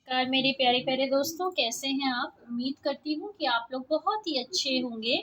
नमस्कार मेरे प्यारे प्यारे दोस्तों, कैसे हैं आप। उम्मीद करती हूँ कि आप लोग बहुत ही अच्छे होंगे।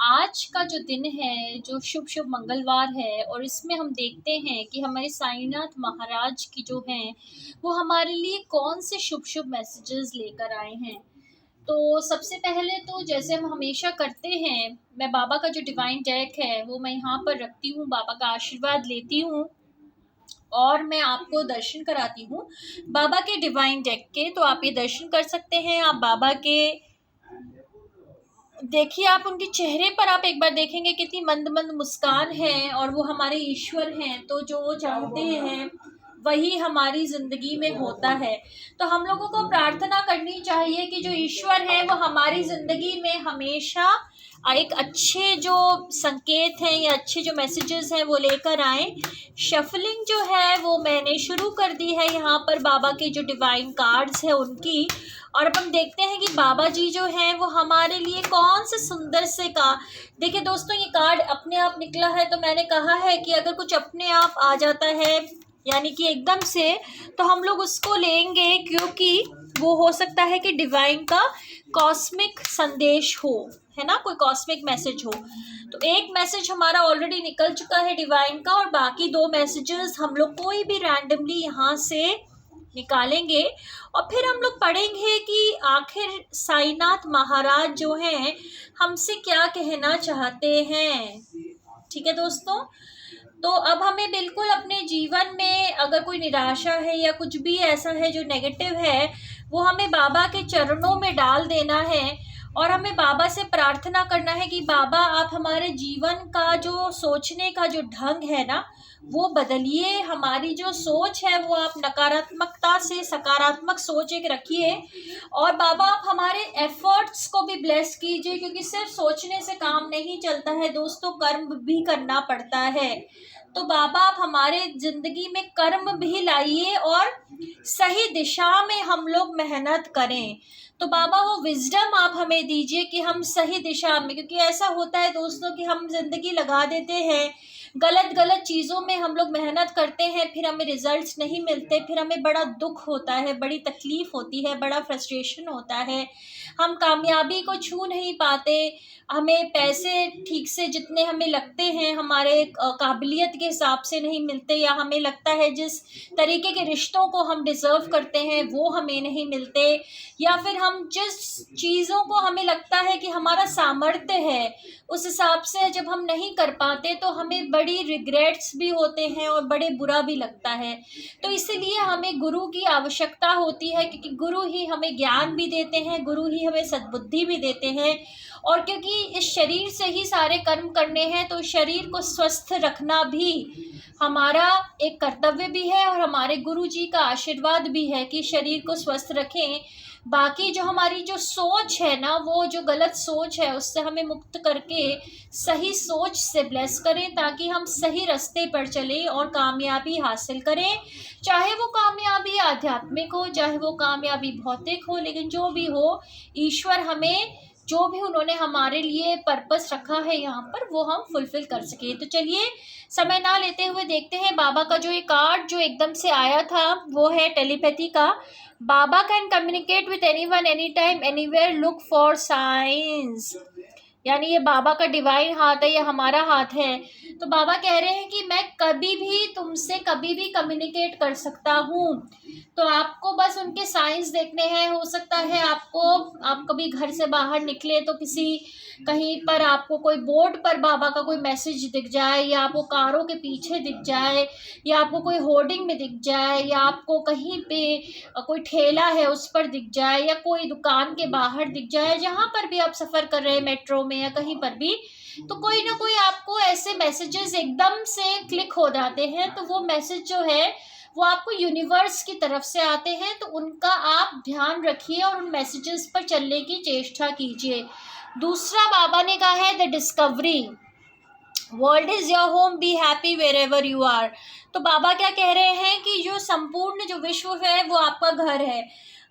आज का जो दिन है, जो शुभ शुभ मंगलवार है, और इसमें हम देखते हैं कि हमारे साईनाथ महाराज की जो हैं वो हमारे लिए कौन से शुभ शुभ मैसेजेस लेकर आए हैं। तो सबसे पहले तो जैसे हम हमेशा करते हैं, मैं बाबा का जो डिवाइन डेक है वो मैं यहाँ पर रखती हूँ, बाबा का आशीर्वाद लेती हूँ और मैं आपको दर्शन कराती हूँ बाबा के डिवाइन डेक के। तो आप ये दर्शन कर सकते हैं। आप बाबा के देखिए, आप उनके चेहरे पर आप एक बार देखेंगे कितनी मंद मंद मुस्कान है, और वो हमारे ईश्वर हैं। तो जो वो चाहते हैं वही हमारी जिंदगी में होता है। तो हम लोगों को प्रार्थना करनी चाहिए कि जो ईश्वर है वो हमारी जिंदगी में हमेशा एक अच्छे जो संकेत हैं या अच्छे जो मैसेजेस हैं वो लेकर आए। शफलिंग जो है वो मैंने शुरू कर दी है यहाँ पर बाबा के जो डिवाइन कार्ड्स है उनकी। और अब हम देखते हैं कि बाबा जी जो हैं वो हमारे लिए कौन से सुंदर से का। देखिए दोस्तों, ये कार्ड अपने आप निकला है, तो मैंने कहा है कि अगर कुछ अपने आप आ जाता है यानी कि एकदम से, तो हम लोग उसको लेंगे, क्योंकि वो हो सकता है कि डिवाइन का कॉस्मिक संदेश हो, है ना, कोई कॉस्मिक मैसेज हो। तो एक मैसेज हमारा ऑलरेडी निकल चुका है डिवाइन का, और बाकी दो मैसेजेस हम लोग कोई भी रैंडमली यहाँ से निकालेंगे। और फिर हम लोग पढ़ेंगे कि आखिर साईनाथ महाराज जो हैं हमसे क्या कहना चाहते हैं। ठीक है दोस्तों, तो अब हमें बिल्कुल अपने जीवन में अगर कोई निराशा है या कुछ भी ऐसा है जो नेगेटिव है, वो हमें बाबा के चरणों में डाल देना है। और हमें बाबा से प्रार्थना करना है कि बाबा, आप हमारे जीवन का जो सोचने का जो ढंग है ना वो बदलिए। हमारी जो सोच है वो आप नकारात्मकता से सकारात्मक सोच एक रखिए। और बाबा, आप हमारे एफर्ट्स को भी ब्लेस कीजिए, क्योंकि सिर्फ सोचने से काम नहीं चलता है दोस्तों, कर्म भी करना पड़ता है। तो बाबा, आप हमारे जिंदगी में कर्म भी लाइए और सही दिशा में हम लोग मेहनत करें। तो बाबा, वो विजडम आप हमें दीजिए कि हम सही दिशा में, क्योंकि ऐसा होता है दोस्तों कि हम जिंदगी लगा देते हैं, गलत गलत चीज़ों में हम लोग मेहनत करते हैं, फिर हमें रिजल्ट्स नहीं मिलते, फिर हमें बड़ा दुख होता है, बड़ी तकलीफ होती है, बड़ा फ्रस्ट्रेशन होता है, हम कामयाबी को छू नहीं पाते, हमें पैसे ठीक से जितने हमें लगते हैं हमारे काबिलियत के हिसाब से नहीं मिलते, या हमें लगता है जिस तरीके के रिश्तों को हम डिज़र्व करते हैं वो हमें नहीं मिलते, या फिर हम जिस चीज़ों को हमें लगता है कि हमारा सामर्थ्य है उस हिसाब से जब हम नहीं कर पाते तो हमें बड़ी रिग्रेट्स भी होते हैं और बड़े बुरा भी लगता है। तो इसीलिए हमें गुरु की आवश्यकता होती है, क्योंकि गुरु ही हमें ज्ञान भी देते हैं, गुरु ही हमें सद्बुद्धि भी देते हैं। और क्योंकि इस शरीर से ही सारे कर्म करने हैं, तो शरीर को स्वस्थ रखना भी हमारा एक कर्तव्य भी है, और हमारे गुरु जी का आशीर्वाद भी है कि शरीर को स्वस्थ रखें। बाकी जो हमारी जो सोच है ना, वो जो गलत सोच है उससे हमें मुक्त करके सही सोच से ब्लेस करें, ताकि हम सही रास्ते पर चलें और कामयाबी हासिल करें। चाहे वो कामयाबी आध्यात्मिक हो, चाहे वो कामयाबी भौतिक हो, लेकिन जो भी हो, ईश्वर हमें जो भी उन्होंने हमारे लिए पर्पस रखा है यहाँ पर वो हम फुलफिल कर सके। तो चलिए, समय ना लेते हुए देखते हैं बाबा का जो ये कार्ड जो एकदम से आया था वो है टेलीपैथी का। बाबा can communicate with anyone any time anywhere, look for science. यानी ये बाबा का डिवाइन हाथ है, ये हमारा हाथ है। तो बाबा कह रहे हैं कि मैं कभी भी तुमसे कभी भी कम्युनिकेट कर सकता हूँ। तो आपको बस उनके साइंस देखने हैं। हो सकता है आप कभी घर से बाहर निकले तो किसी कहीं पर आपको कोई बोर्ड पर बाबा का कोई मैसेज दिख जाए, या आपको कारों के पीछे दिख जाए, या आपको कोई होर्डिंग में दिख जाए, या आपको कहीं पे कोई ठेला है उस पर दिख जाए, या कोई दुकान के बाहर दिख जाए, जहाँ पर भी आप सफ़र कर रहे हैं, मेट्रो में या कहीं पर भी, तो कोई ना कोई आपको ऐसे मैसेजेस एकदम से क्लिक हो जाते हैं। तो वो मैसेज जो है वो आपको यूनिवर्स की तरफ से आते हैं, तो उनका आप ध्यान रखिए और उन मैसेजेस पर चलने की चेष्टा कीजिए। दूसरा बाबा ने कहा है the discovery, world is your home, be happy wherever you are. तो बाबा क्या कह रहे हैं कि जो संपूर्ण जो विश्व है वो आपका घर है।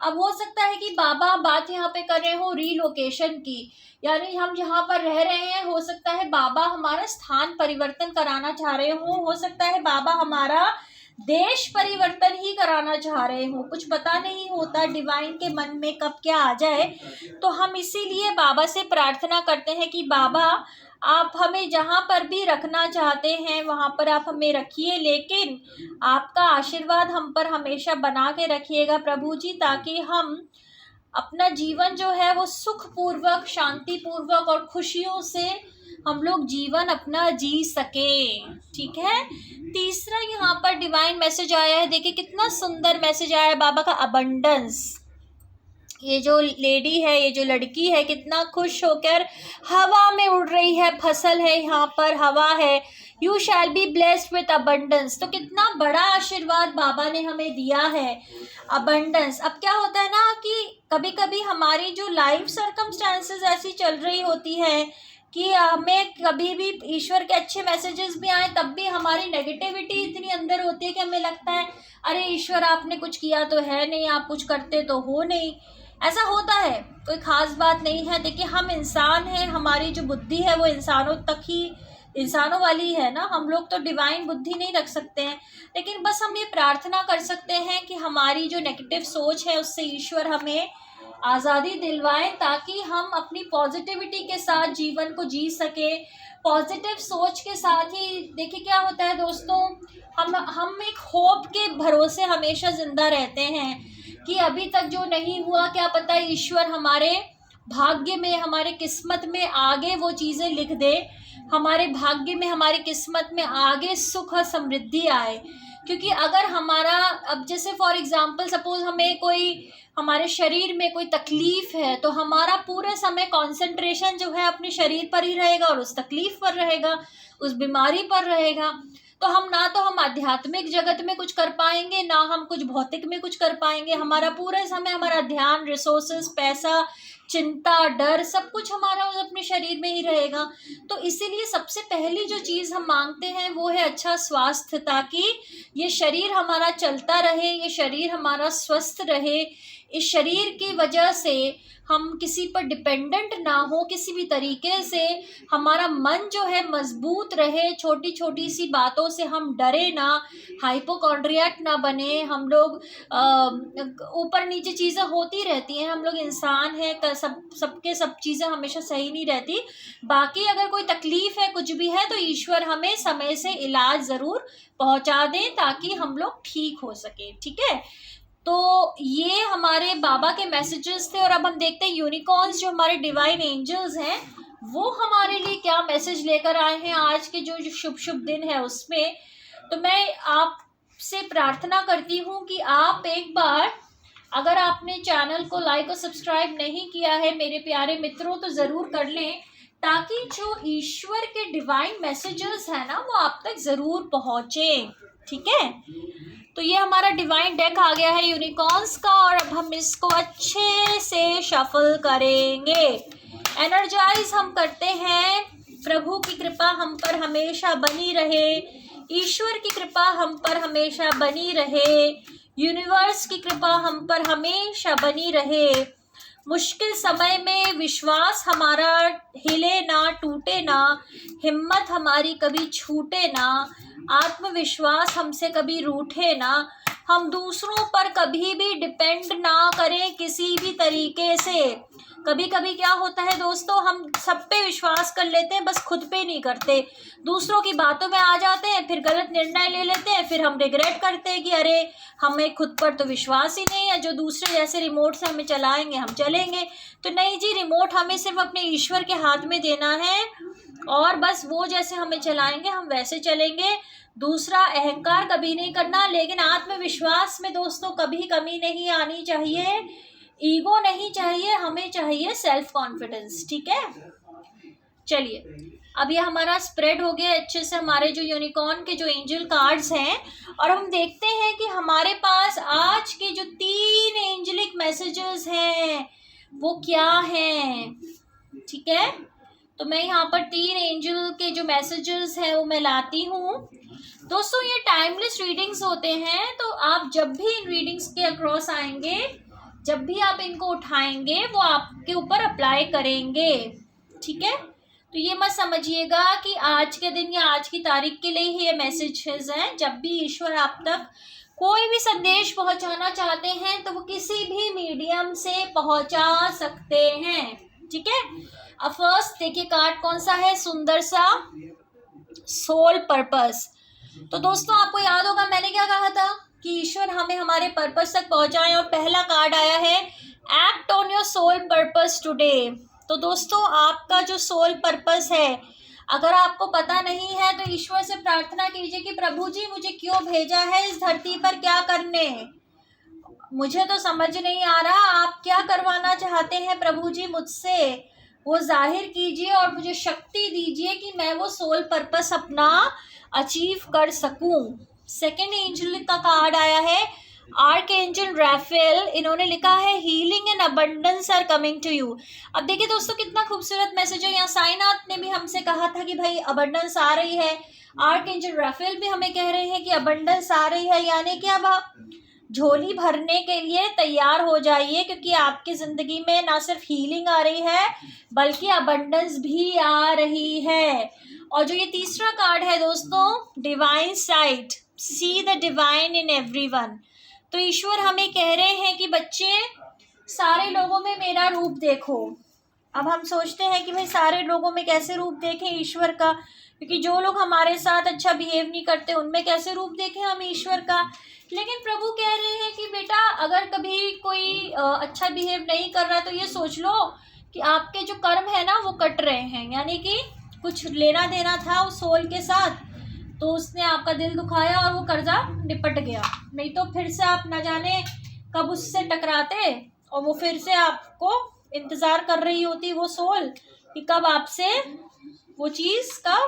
अब हो सकता है कि बाबा बात यहाँ पे कर रहे हो रीलोकेशन की, यानी हम जहाँ पर रह रहे हैं हो सकता है बाबा हमारा स्थान परिवर्तन कराना चाह रहे हो सकता है बाबा हमारा देश परिवर्तन ही कराना चाह रहे हो, कुछ पता नहीं होता डिवाइन के मन में कब क्या आ जाए। तो हम इसीलिए बाबा से प्रार्थना करते हैं कि बाबा आप हमें जहाँ पर भी रखना चाहते हैं वहाँ पर आप हमें रखिए, लेकिन आपका आशीर्वाद हम पर हमेशा बना के रखिएगा प्रभु जी, ताकि हम अपना जीवन जो है वो सुखपूर्वक, शांतिपूर्वक और खुशियों से हम लोग जीवन अपना जी सके। ठीक है। तीसरा यहाँ पर डिवाइन मैसेज आया है, देखिए कितना सुंदर मैसेज आया है बाबा का, अबंडेंस। ये जो लेडी है, ये जो लड़की है, कितना खुश होकर हवा में उड़ रही है, फसल है यहाँ पर, हवा है। You shall be blessed with abundance. तो कितना बड़ा आशीर्वाद बाबा ने हमें दिया है, अबंडेंस। अब क्या होता है ना कि कभी कभी हमारी जो लाइफ सर्कमस्टांसेस ऐसी चल रही होती है कि हमें कभी भी ईश्वर के अच्छे मैसेजेस भी आए तब भी हमारी नेगेटिविटी इतनी अंदर होती है कि हमें लगता है अरे ईश्वर आपने कुछ किया तो है नहीं, आप कुछ करते तो हो नहीं। ऐसा होता है, कोई ख़ास बात नहीं है। देखिए हम इंसान हैं, हमारी जो बुद्धि है वो इंसानों तक ही, इंसानों वाली है ना, हम लोग तो डिवाइन बुद्धि नहीं रख सकते हैं। लेकिन बस हम ये प्रार्थना कर सकते हैं कि हमारी जो नेगेटिव सोच है उससे ईश्वर हमें आज़ादी दिलवाए, ताकि हम अपनी पॉजिटिविटी के साथ जीवन को जी सके। पॉजिटिव सोच के साथ ही देखिए क्या होता है दोस्तों, हम एक होप के भरोसे हमेशा ज़िंदा रहते हैं कि अभी तक जो नहीं हुआ क्या पता ईश्वर हमारे भाग्य में, हमारे किस्मत में आगे वो चीज़ें लिख दे, हमारे भाग्य में, हमारी किस्मत में आगे सुख और समृद्धि आए। क्योंकि अगर हमारा, अब जैसे फॉर एग्जांपल सपोज हमें कोई, हमारे शरीर में कोई तकलीफ़ है तो हमारा पूरे समय कंसंट्रेशन जो है अपने शरीर पर ही रहेगा और उस तकलीफ़ पर रहेगा, उस बीमारी पर रहेगा। तो हम आध्यात्मिक जगत में कुछ कर पाएंगे, ना हम कुछ भौतिक में कुछ कर पाएंगे। हमारा पूरे समय हमारा ध्यान, रिसोर्सेज, पैसा, चिंता, डर, सब कुछ हमारा अपने शरीर में ही रहेगा। तो इसीलिए सबसे पहली जो चीज़ हम मांगते हैं वो है अच्छा स्वास्थ्य, ताकि ये शरीर हमारा चलता रहे, ये शरीर हमारा स्वस्थ रहे। इस शरीर की वजह से हम किसी पर डिपेंडेंट ना हो, किसी भी तरीके से हमारा मन जो है मजबूत रहे, छोटी छोटी सी बातों से हम डरे ना, हाइपोकॉन्ड्रियाक ना बने। हम लोग ऊपर नीचे चीज़ें होती रहती हैं, हम लोग इंसान हैं, सबके सब चीज़ें हमेशा सही नहीं रहती। बाकी अगर कोई तकलीफ़ है, कुछ भी है, तो ईश्वर हमें समय से इलाज ज़रूर पहुंचा दें ताकि हम लोग ठीक हो सके। ठीक है। तो ये हमारे बाबा के मैसेजेस थे। और अब हम देखते हैं यूनिकॉर्न्स जो हमारे डिवाइन एंजल्स हैं वो हमारे लिए क्या मैसेज लेकर आए हैं आज के जो शुभ शुभ दिन है उसमें। तो मैं आपसे प्रार्थना करती हूँ कि आप एक बार, अगर आपने चैनल को लाइक और सब्सक्राइब नहीं किया है मेरे प्यारे मित्रों, तो ज़रूर कर लें, ताकि जो ईश्वर के डिवाइन मैसेजेस हैं ना वो आप तक ज़रूर पहुँचे। ठीक है। तो ये हमारा डिवाइन डेक आ गया है यूनिकॉर्न्स का, और अब हम इसको अच्छे से शफल करेंगे। एनर्जाइज हम करते हैं। प्रभु की कृपा हम पर हमेशा बनी रहे, ईश्वर की कृपा हम पर हमेशा बनी रहे, यूनिवर्स की कृपा हम पर हमेशा बनी रहे। मुश्किल समय में विश्वास हमारा हिले ना, टूटे ना, हिम्मत हमारी कभी छूटे ना, आत्मविश्वास हमसे कभी रूठे ना, हम दूसरों पर कभी भी डिपेंड ना करें किसी भी तरीके से। कभी कभी क्या होता है दोस्तों, हम सब पे विश्वास कर लेते हैं, बस खुद पे नहीं करते, दूसरों की बातों में आ जाते हैं, फिर गलत निर्णय ले लेते हैं, फिर हम रिग्रेट करते हैं कि अरे हमें खुद पर तो विश्वास ही नहीं है, जो दूसरे जैसे रिमोट से हमें चलाएंगे हम चलेंगे। तो नहीं जी, रिमोट हमें सिर्फ अपने ईश्वर के हाथ में देना है और बस वो जैसे हमें चलाएंगे हम वैसे चलेंगे। दूसरा, अहंकार कभी नहीं करना, लेकिन आत्मविश्वास में दोस्तों कभी कमी नहीं आनी चाहिए, ईगो नहीं चाहिए, हमें चाहिए सेल्फ कॉन्फिडेंस। ठीक है। चलिए, अब ये हमारा स्प्रेड हो गया अच्छे से, हमारे जो यूनिकॉर्न के जो एंजल कार्ड्स हैं, और हम देखते हैं कि हमारे पास आज के जो 3 एंजलिक मैसेजेस हैं वो क्या हैं। ठीक है। तो मैं यहाँ पर 3 एंजल के जो मैसेजेस हैं वो मैं लाती हूँ। दोस्तों ये टाइमलेस रीडिंग्स होते हैं, तो आप जब भी इन रीडिंग्स के अक्रॉस आएंगे, जब भी आप इनको उठाएंगे वो आपके ऊपर अप्लाई करेंगे। ठीक है। तो ये मत समझिएगा कि आज के दिन या आज की तारीख के लिए ही ये मैसेजेस हैं। जब भी ईश्वर आप तक कोई भी संदेश पहुंचाना चाहते हैं तो वो किसी भी मीडियम से पहुंचा सकते हैं, ठीक है। अब फर्स्ट देखिए कार्ड कौन सा है, सुंदर सा सोल पर्पस। तो दोस्तों आपको याद होगा मैंने क्या कहा था कि ईश्वर हमें हमारे पर्पस तक पहुंचाए, और पहला कार्ड आया है act on your soul purpose today. तो दोस्तों आपका जो सोल पर्पस है, अगर आपको पता नहीं है तो ईश्वर से प्रार्थना कीजिए कि प्रभु जी मुझे क्यों भेजा है इस धरती पर, क्या करने, मुझे तो समझ नहीं आ रहा, आप क्या करवाना चाहते हैं प्रभु जी मुझसे, वो जाहिर कीजिए और मुझे शक्ति दीजिए कि मैं वो सोल पर्पस अपना अचीव कर सकूं। सेकेंड एंजल का कार्ड आया है आर्क एंजल राफेल। इन्होंने लिखा है healing and abundance are coming to you. अब देखिए दोस्तों कितना खूबसूरत मैसेज है। यहाँ साईनाथ ने भी हमसे कहा था कि भाई अबंडेंस आ रही है, आर्क एंजल राफेल भी हमें कह रहे हैं कि अबंडेंस आ रही है, यानी कि अब आप झोली भरने के लिए तैयार हो जाइए, क्योंकि आपकी ज़िंदगी में ना सिर्फ हीलिंग आ रही है बल्कि अबंडेंस भी आ रही है। और जो ये तीसरा कार्ड है दोस्तों, divine site, see the divine in everyone. तो ईश्वर हमें कह रहे हैं कि बच्चे सारे लोगों में मेरा रूप देखो। अब हम सोचते हैं कि भाई सारे लोगों में कैसे रूप देखें ईश्वर का, क्योंकि जो लोग हमारे साथ अच्छा बिहेव नहीं करते उनमें कैसे रूप देखें हम ईश्वर का। लेकिन प्रभु कह रहे हैं कि बेटा अगर कभी कोई अच्छा बिहेव नहीं कर रहा तो ये सोच लो कि आपके जो कर्म है ना वो कट रहे हैं, यानी कि कुछ लेना देना था उस सोल के साथ, तो उसने आपका दिल दुखाया और वो कर्जा निपट गया, नहीं तो फिर से आप न जाने कब उससे टकराते और वो फिर से आपको इंतज़ार कर रही होती वो सोल कि कब आपसे वो चीज़ का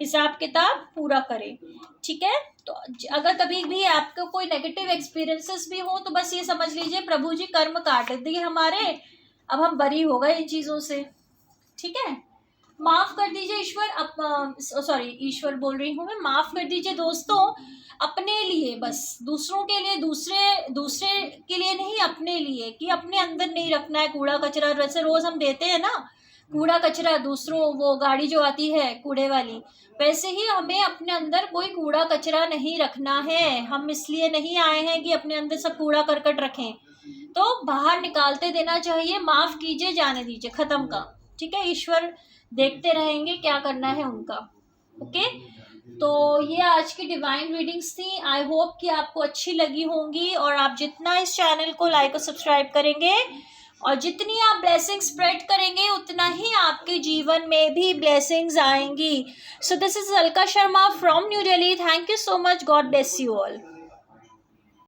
हिसाब किताब पूरा करे, ठीक है। तो अगर कभी भी आपको कोई नेगेटिव एक्सपीरियंसेस भी हो तो बस ये समझ लीजिए प्रभु जी कर्म काट दिए हमारे, अब हम बरी हो गए इन चीज़ों से, ठीक है। माफ़ कर दीजिए ईश्वर, सॉरी ईश्वर बोल रही हूँ मैं, माफ़ कर दीजिए दोस्तों, अपने लिए बस, दूसरों के लिए, दूसरे के लिए नहीं, अपने लिए, कि अपने अंदर नहीं रखना है कूड़ा कचरा। वैसे रोज़ हम देते हैं ना कूड़ा कचरा दूसरों, वो गाड़ी जो आती है कूड़े वाली, वैसे ही हमें अपने अंदर कोई कूड़ा कचरा नहीं रखना है। हम इसलिए नहीं आए हैं कि अपने अंदर सब कूड़ा करकट रखें, तो बाहर निकालते देना चाहिए, माफ़ कीजिए, जाने दीजिए, ख़त्म का, ठीक है। ईश्वर देखते रहेंगे क्या करना है उनका, ओके। तो ये आज की डिवाइन रीडिंग्स थी। आई होप कि आपको अच्छी लगी होंगी, और आप जितना इस चैनल को लाइक और सब्सक्राइब करेंगे और जितनी आप ब्लेसिंग्स स्प्रेड करेंगे उतना ही आपके जीवन में भी ब्लेसिंग्स आएंगी। So this is Alka Sharma from new Delhi. Thank you so much. God bless you all.